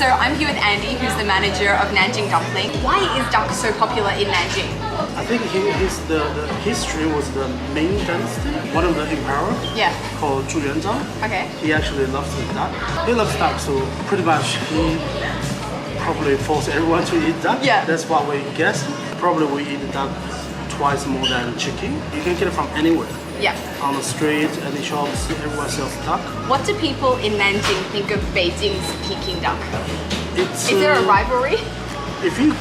So I'm here with Andy, who's the manager of Nanjing Dumpling. Why is duck so popular in Nanjing? I think the history was the Ming Dynasty, one of the emperor called Zhu Yuanzhang. Okay. He actually loves the duck. He loves duck, so pretty much he probably forced everyone to eat duck. Yeah. That's what we guess. Probably we eat duck twice more than chicken. You can get it from anywhere. Yeah. On the street, any shops, everyone sells duck. What do people in Nanjing think of Beijing's Peking duck? Is there a rivalry? If you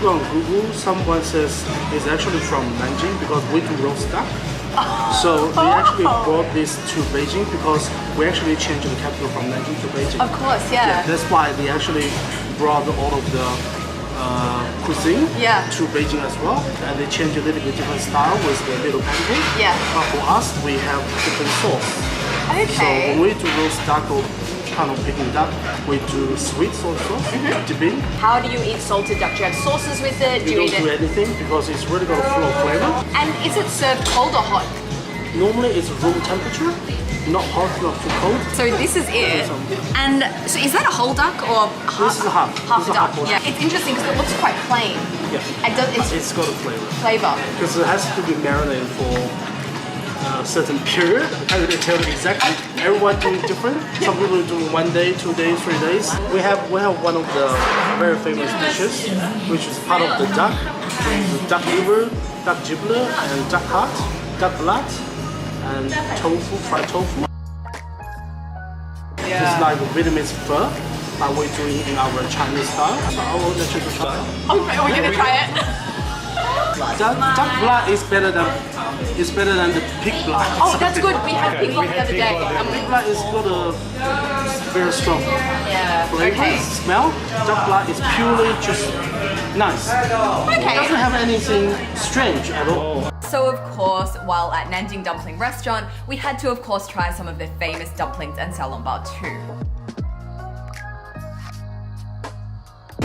go on Google, someone says it's actually from Nanjing because we do roast duck. So they actually brought this to Beijing because we actually changed the capital from Nanjing to Beijing. Of course, yeah. That's why they actually brought all of the cuisine to Beijing as well, and they changed a little bit different style with the little pancake. Yeah. But for us, we have different sauce. Okay. So when we do roast duck or kind of Peking duck, we do sweet soy sauce, dipping. How do you eat salted duck? Do you have sauces with it? We don't do anything because it's really got a full of flavor. And is it served cold or hot? Normally it's room temperature, not hot, not too cold. So this is it. And so is that a whole duck or half? This is a half. Half a This is a duck. half portion. Yeah. It's interesting because it looks quite plain. Yeah. It's got a flavor. Flavor. Because it has to be marinated for a certain period. I can't really tell you exactly. Everyone doing different. Some people do 1 day, 2 days, 3 days. We have one of the very famous dishes, which is part of the duck. The duck liver, duck giblet, and duck heart, duck blood, and tofu, fried tofu. It's like Vietnamese pho, but we're doing in our Chinese style. So I will let you try it. Okay, we're gonna try it. Duck blood is better than the pig blood. Oh, that's good. We had pig blood the other day. Pig blood is got a very strong flavor, smell. Duck blood is purely just nice. Okay. It doesn't have anything strange at all. So of course, while at Nanjing Dumpling Restaurant, we had to of course try some of their famous dumplings and xiaolongbao too.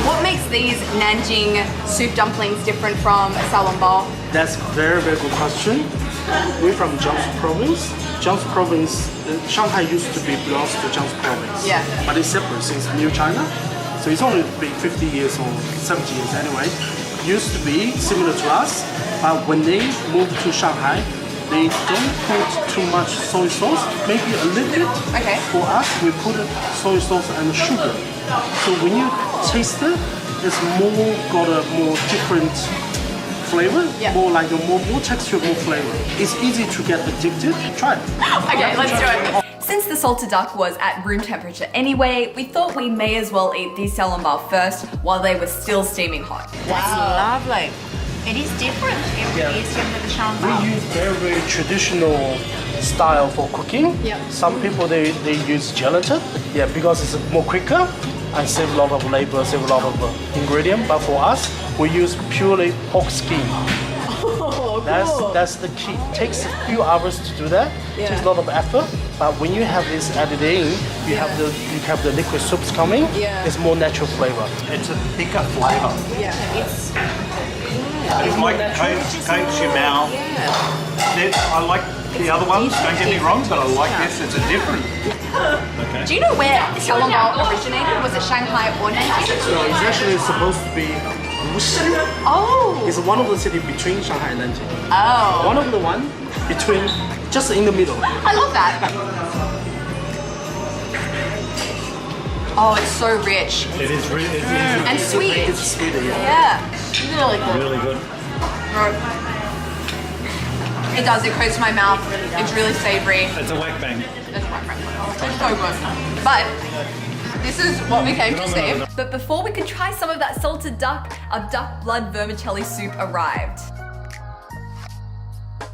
What makes these Nanjing soup dumplings different from xiaolongbao? That's very, very good question. We're from Jiangsu province. Jiangsu province, Shanghai used to be belongs to Jiangsu province. Yeah. But it's separate since New China. So it's only been 50 years or 70 years anyway. Used to be similar to us, but when they moved to Shanghai, they don't put too much soy sauce, maybe a little bit. Okay. For us, we put soy sauce and sugar. So when you taste it, it's got a more different flavor, more like more texture, more flavor. It's easy to get addicted. Try it. Okay, let's do it. Since the salted duck was at room temperature anyway, we thought we may as well eat these xiaolongbao first while they were still steaming hot. That's lovely. It is different every year with the xiaolongbao. We use very, very traditional style for cooking. Some people they use gelatin, because it's more quicker and save a lot of labor, save a lot of ingredient. But for us, we use purely pork skin. That's the key. It takes a few hours to do that. It takes a lot of effort. But when you have this added in, you have the liquid soups coming. It's more natural flavor. It's a thicker flavor. It like coats your mouth. I like the other ones, don't get me wrong, but I like this. It's a different. Okay. Do you know where xiaolongbao originated? Was it Shanghai or Nanjing? So it's actually supposed to be Wuxi. Oh. It's one of the cities between Shanghai and Nanjing. Oh. One of the one between, just in the middle. I love that. Oh, it's so rich. It is really And sweet. It's sweeter, Yeah. Really good. really good. It does, it coats my mouth. It's really savory. It's a whack bang. It's so good. But this is what we came to see. But before we could try some of that salted duck, our duck blood vermicelli soup arrived.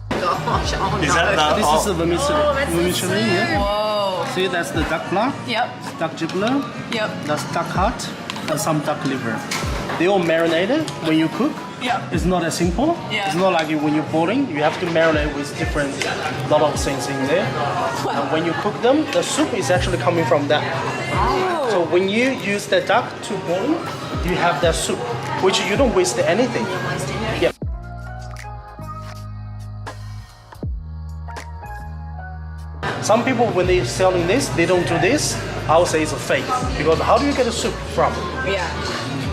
Gosh, oh Is that the? This is the vermicelli, yeah. Whoa. See, that's the duck blood, Yep. duck giblet, Yep. that's duck heart, and some duck liver. They all marinated when you cook. Yep. It's not as simple. Yeah. It's not like when you're boiling, you have to marinate with different lot of things in there. And when you cook them, the soup is actually coming from that. Oh. So when you use the duck to boil, you have that soup, which you don't waste anything. Yeah. Some people, when they're selling this, they don't do this. I would say it's a fake. Because how do you get a soup from? Yeah.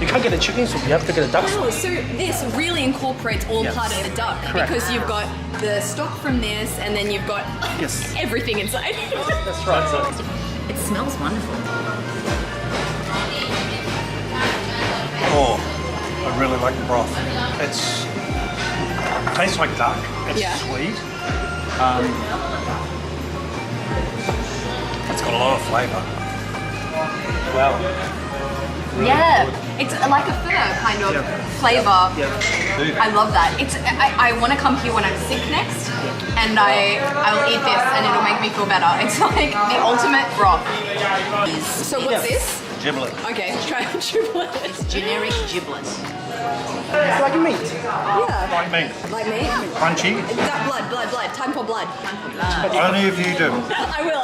You can't get a chicken soup, you have to get a duck soup. Oh, so this really incorporates all Yes. part of the duck Correct. because you've got the stock from this and then you've got Yes. everything inside. That's right. It smells wonderful. Oh, I really like the broth. It tastes like duck. It's Yeah. sweet. It's got a lot of flavour. Wow. Yeah, it's like a fur kind of flavor. Yeah. I love that. I want to come here when I'm sick next, and I'll eat this, and it'll make me feel better. It's like the ultimate broth. So what's this? Giblet. Okay, let's try giblet. It's generic giblet. It's like meat. Yeah, Like me. like me. Crunchy. Blood. Time for blood. Only if you do. I will.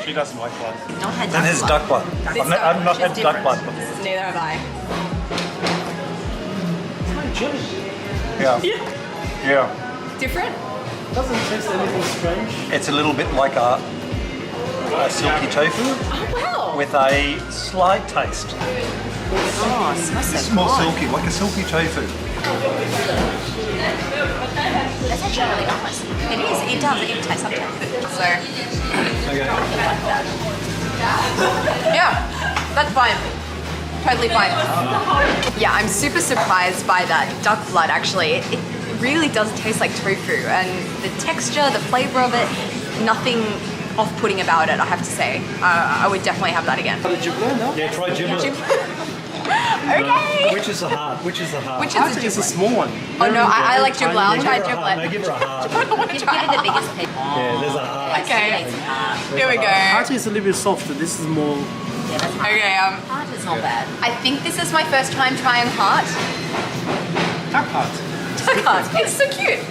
She doesn't like blood. Not had And there's duck blood. This I've not duck had is duck different. blood before. Neither have I. It's like chili. Yeah. Yeah. Different? Doesn't taste anything strange. It's a little bit like a silky tofu Oh wow. with a slight taste. Oh, it smells so It's more good. silky, like a silky tofu. That's actually really nice. It is. It does. It tastes like tofu. So yeah, that's fine. Totally fine. Yeah, I'm super surprised by that duck blood actually. It really does taste like tofu, and the texture, the flavor of it, nothing off-putting about it, I have to say. I would definitely have that again. The giblet, no? Yeah, try giblet. Okay. Which is the heart? Which is the heart? Which is Actually, the it's a giblet? small one. Oh no, I like Very giblet. I'll tiny. try Give her a heart. No, giblet. give her a heart. I want to Give try it the it. biggest piece. Yeah, there's a heart. Okay, here we go. Heart is a little bit softer. This is more. Yeah, that's heart. Okay, Heart is not bad. I think this is my first time trying heart. Duck heart. Duck heart. It's so cute.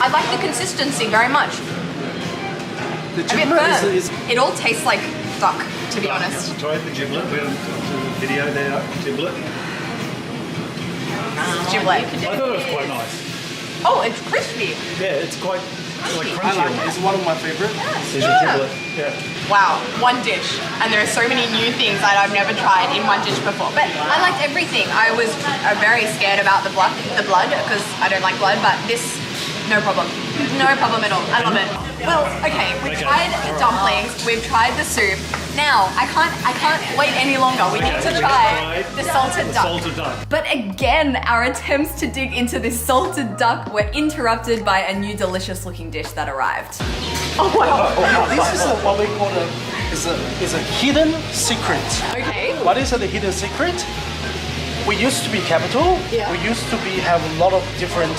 I like the consistency very much. The A bit giblet burnt. is It all tastes like duck, to be honest. Try the giblet. We'll do the video there. Giblet. Giblet. I thought it was quite nice. Oh, it's crispy. Yeah, it's quite like I crunchy. like it. It's one of my favorite. Is your giblet? Yeah. Wow, one dish. And there are so many new things that I've never tried in one dish before. But I liked everything. I was very scared about the blood because I don't like blood, but this, no problem. No problem at all. I love it. Well, okay, we've tried the dumplings, we've tried the soup. Now, I can't wait any longer. We need to try the salted duck. Salted duck. But again, our attempts to dig into this salted duck were interrupted by a new delicious looking dish that arrived. Oh wow. This is what we call is a hidden secret. Okay. What is the hidden secret? We used to be capital. Yeah. We used to have a lot of different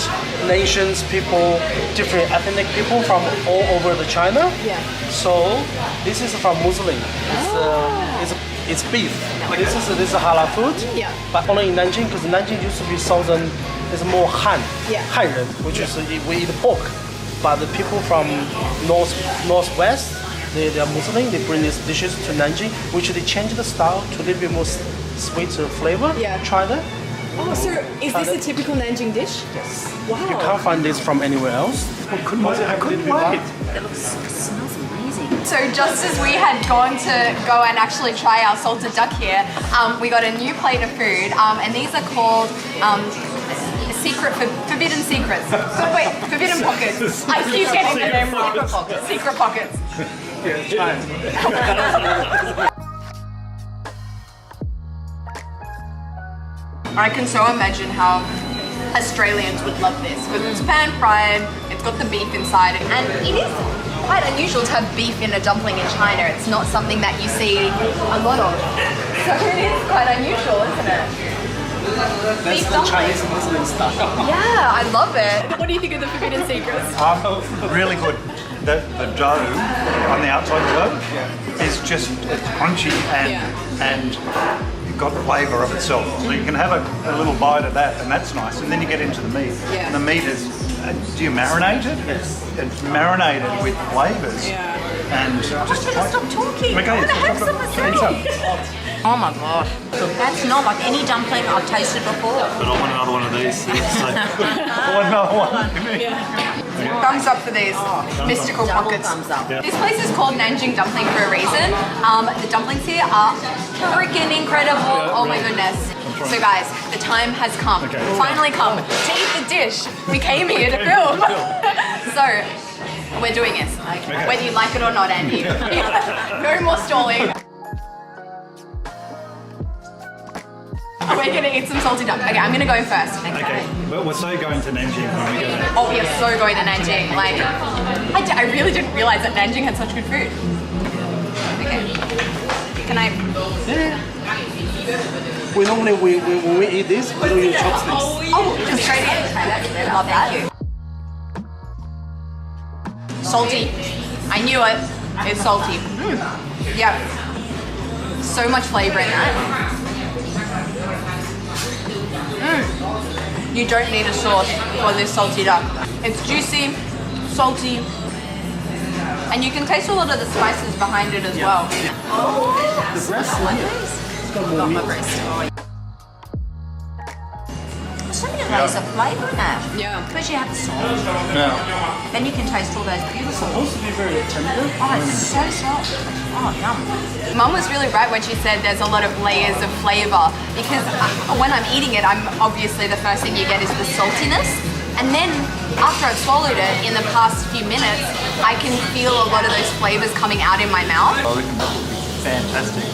nations, people, different ethnic people from all over the China. Yeah. So this is from Muslim. It's beef. This is halal food. Yeah. But only in Nanjing, because Nanjing used to be southern. It's more Han. Yeah. Hanren, which is we eat pork. But the people from northwest, they are Muslim. They bring these dishes to Nanjing, which they change the style to a little bit more sweeter flavor. Yeah. Try that. Oh, so is this a typical Nanjing dish? Yes. Wow. You can't find this from anywhere else. I couldn't wait. It smells amazing. So just as we had gone to go and actually try our salted duck here, we got a new plate of food, and these are called forbidden secrets. So wait, forbidden pockets. I keep getting the name wrong. Secret pockets. Try it. I can so imagine how Australians would love this because it's pan fried, it's got the beef inside, and it is quite unusual to have beef in a dumpling in China. It's not something that you see a lot of. So it is quite unusual, isn't it? That's the Chinese Muslim style. Yeah, I love it. What do you think of the forbidden secrets? Really good. The dough on the outside of the dough is just it's crunchy and you've got the flavour of itself. So you can have a little bite of that, and that's nice. And then you get into the meat. Yeah. And the meat is, do you marinate it? Yes. It's marinated with flavours. Yeah. And just Stop talking. Okay, I want to have some stop. Oh my gosh. That's not like any dumpling I've tasted before. But I want another one of these. I want another one. Thumbs up for these mystical Double pockets. thumbs up. Yeah. This place is called Nanjing Dumpling for a reason. The dumplings here are freaking incredible. Oh my goodness. So guys, the time has come. Okay. Finally come to eat the dish. We came here to film. So, we're doing this. Whether you like it or not, Andy. No more stalling. We're gonna eat some salty duck. Okay, I'm gonna go first. Okay, but we're so going to Nanjing when we go there. Oh, we are so going to Nanjing. Like, I really didn't realize that Nanjing had such good food. Okay. Can I? We normally when we eat this, we don't use chopsticks. Oh, just straight in. I love that. Salty. I knew it. It's salty. Yeah. So much flavor in that. You don't need a sauce for this salty duck. It's juicy, salty, and you can taste a lot of the spices behind it as well. The breast in here. It's got more meat. So many layers of flavour in it. Yeah. Because you have the salt, Yeah. then you can taste all those beautiful. Supposed to be very tender. Oh, it's so soft. Oh, yum. Mum was really right when she said there's a lot of layers of flavor because when I'm eating it, obviously the first thing you get is the saltiness, and then after I've swallowed it in the past few minutes, I can feel a lot of those flavors coming out in my mouth. I reckon that would be fantastic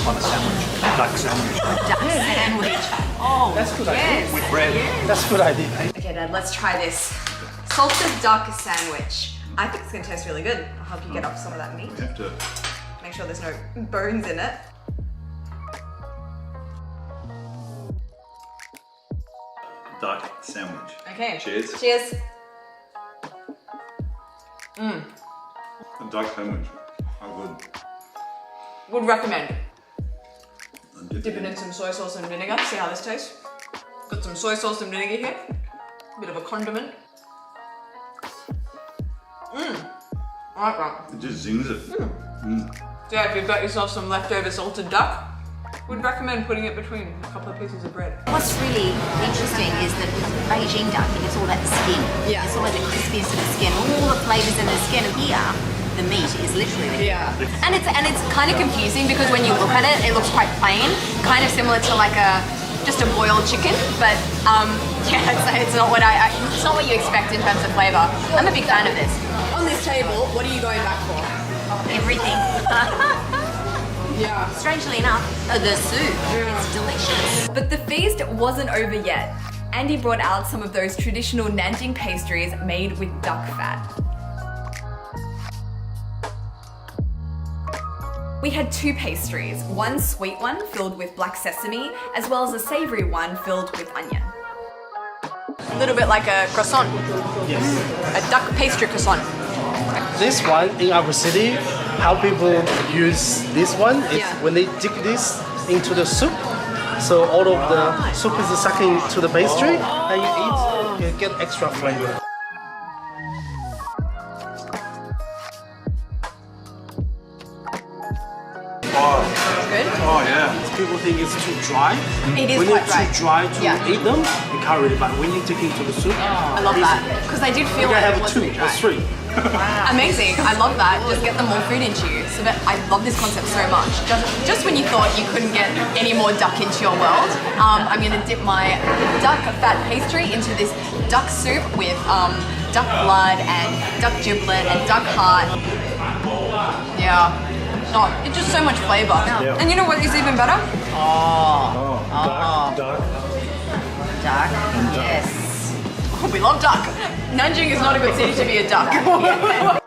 on a sandwich, duck sandwich. Duck sandwich. Oh, That's a good idea. With bread. That's a good idea. Okay, Dad, let's try this salted duck sandwich. I think it's gonna taste really good. I'll help you get off some of that meat. We have to. Make sure there's no bones in it. Duck sandwich. Okay. Cheers. Cheers. A duck sandwich. How good. Would recommend. I'm dipping Dip it in some soy sauce and vinegar. See how this tastes. Got some soy sauce and vinegar here. Bit of a condiment. I like that. It just zings it. So yeah, if you've got yourself some leftover salted duck, would recommend putting it between a couple of pieces of bread. What's really interesting is that Beijing duck, it's all about the skin. Yeah. It's all about the crispiness of the skin, all the flavours in the skin. And here, the meat is literally the Yeah. And it's kind of confusing because when you look at it, it looks quite plain, kind of similar to like just a boiled chicken, but yeah, it's not what it's not what you expect in terms of flavor. I'm a big fan of this. On this table, what are you going back for? everything. Yeah. Strangely enough, the soup, it's delicious. But the feast wasn't over yet. Andy brought out some of those traditional Nanjing pastries made with duck fat. We had two pastries, one sweet one filled with black sesame, as well as a savory one filled with onion. A little bit like a croissant, Yes. a duck pastry croissant. This one in our city, how people use this one is Yeah. when they dip this into the soup. So all of the soup is sucking to the pastry, and you eat, you get extra flavor. Good? Oh yeah. People think it's too dry. It is when quite it's dry. too dry to Yeah. eat them, you can't really. But when you take it into the soup, I love that. Because I did feel you like can it have two wasn't or dry. three. Amazing. I love that. Just get them more food into you. So that I love this concept so much. Just when you thought you couldn't get any more duck into your world, I'm gonna dip my duck fat pastry into this duck soup with duck blood and duck giblet and duck heart. Yeah. Oh, it's just so much flavor. Yeah. And you know what is even better? Oh, duck. Duck, yes. We love duck. Nanjing is not a good city to be a duck.